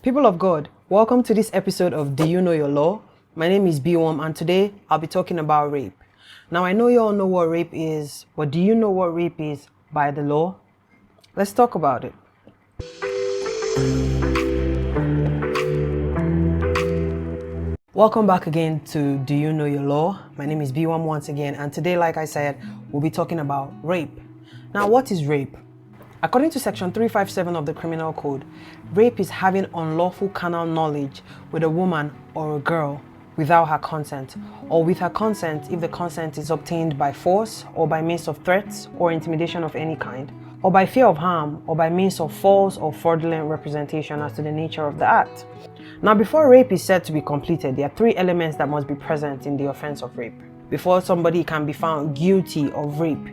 People of God, welcome to this episode of Do You Know Your Law? My name is B1 and today I'll be talking about rape. Now I know you all know what rape is, but do you know what rape is by the law? Let's talk about it. Welcome back again to Do You Know Your Law? My name is B1 once again, and today, like I said, we'll be talking about rape. Now, what is rape? According to section 357 of the Criminal Code, rape is having unlawful carnal knowledge with a woman or a girl without her consent, or with her consent if the consent is obtained by force or by means of threats or intimidation of any kind, or by fear of harm or by means of false or fraudulent representation as to the nature of the act. Now, before rape is said to be completed, there are three elements that must be present in the offense of rape. Before somebody can be found guilty of rape,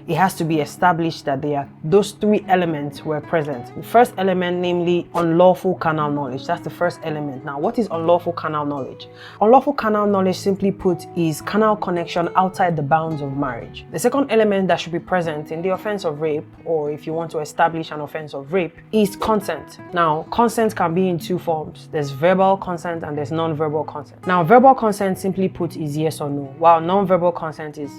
it has to be established that those three elements were present. The first element, namely unlawful carnal knowledge. That's the first element. Now, what is unlawful carnal knowledge? Unlawful carnal knowledge, simply put, is carnal connection outside the bounds of marriage. The second element that should be present in the offense of rape, or if you want to establish an offense of rape, is consent. Now, consent can be in two forms. There's verbal consent and there's non-verbal consent. Now, verbal consent, simply put, is yes or no, while non-verbal consent is,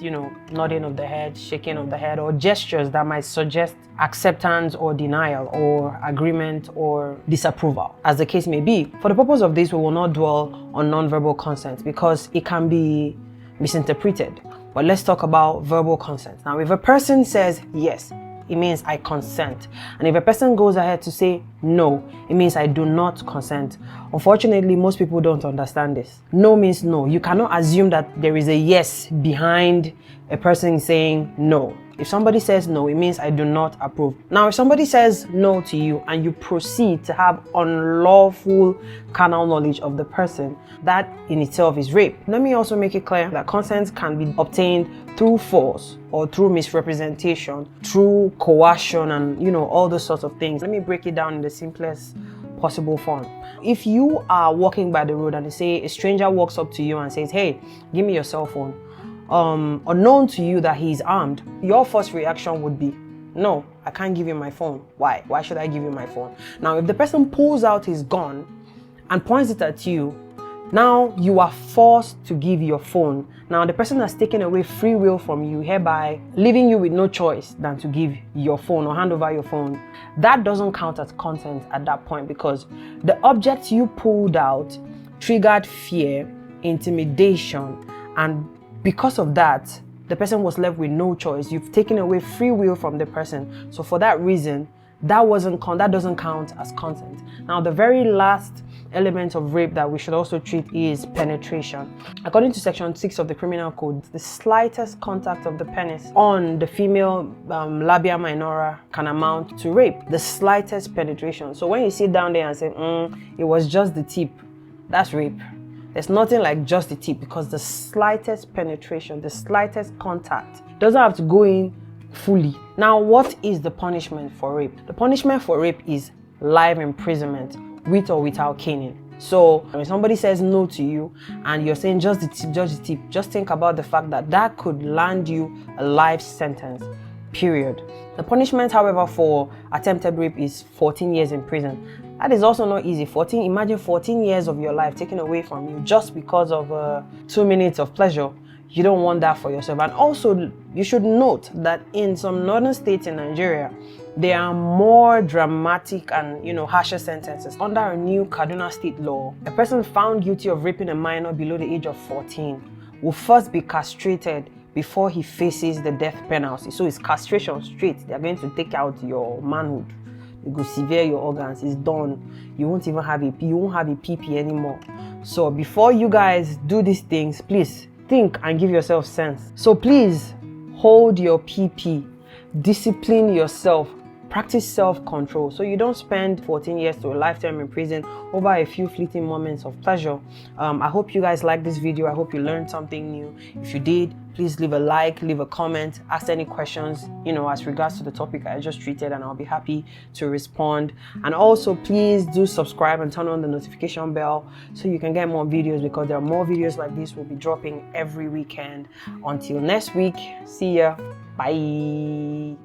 nodding of the head, shaking of the head, or gestures that might suggest acceptance or denial or agreement or disapproval, as the case may be. For the purpose of this, we will not dwell on non-verbal consent because it can be misinterpreted. But let's talk about verbal consent. Now, if a person says yes, it means I consent. And if a person goes ahead to say no, it means I do not consent. Unfortunately, most people don't understand this. No means no. You cannot assume that there is a yes behind a person saying no. If somebody says no, it means I do not approve. Now, if somebody says no to you and you proceed to have unlawful carnal knowledge of the person, that in itself is rape. Let me also make it clear that consent can be obtained through force or through misrepresentation, through coercion and, all those sorts of things. Let me break it down in the simplest possible form. If you are walking by the road and they say a stranger walks up to you and says, hey, give me your cell phone, unknown to you that he's armed, your first reaction would be, no, I can't give you my phone. Why? Why should I give you my phone? Now, if the person pulls out his gun and points it at you, now you are forced to give your phone. Now, the person has taken away free will from you, hereby leaving you with no choice than to give your phone or hand over your phone. That doesn't count as consent at that point because the object you pulled out triggered fear, intimidation, and because of that, the person was left with no choice. You've taken away free will from the person. So for that reason, that doesn't count as consent. Now, the very last element of rape that we should also treat is penetration. According to section 6 of the Criminal Code, the slightest contact of the penis on the female labia minora can amount to rape. The slightest penetration. So when you sit down there and say, it was just the tip, that's rape. There's nothing like just the tip because the slightest penetration, the slightest contact doesn't have to go in fully. Now, what is the punishment for rape? The punishment for rape is life imprisonment with or without caning. So when somebody says no to you and you're saying just the tip, just think about the fact that could land you a life sentence, period. The punishment, however, for attempted rape is 14 years in prison. That is also not easy. Imagine 14 years of your life taken away from you just because of 2 minutes of pleasure. You don't want that for yourself. And also, you should note that in some northern states in Nigeria, there are more dramatic and, harsher sentences. Under a new Kaduna state law, a person found guilty of raping a minor below the age of 14 will first be castrated before he faces the death penalty. So it's castration straight. They're going to take out your manhood. You go sever your organs. It's done. You won't have a PP anymore. So before you guys do these things, please think and give yourself sense. So please hold your PP, discipline yourself, practice self-control so you don't spend 14 years to a lifetime in prison over a few fleeting moments of pleasure. I hope you guys liked this video. I hope you learned something new. If you did, please leave a like, leave a comment, ask any questions, as regards to the topic I just treated, and I'll be happy to respond. And also, please do subscribe and turn on the notification bell so you can get more videos, because there are more videos like this will be dropping every weekend. Until next week, see ya. Bye.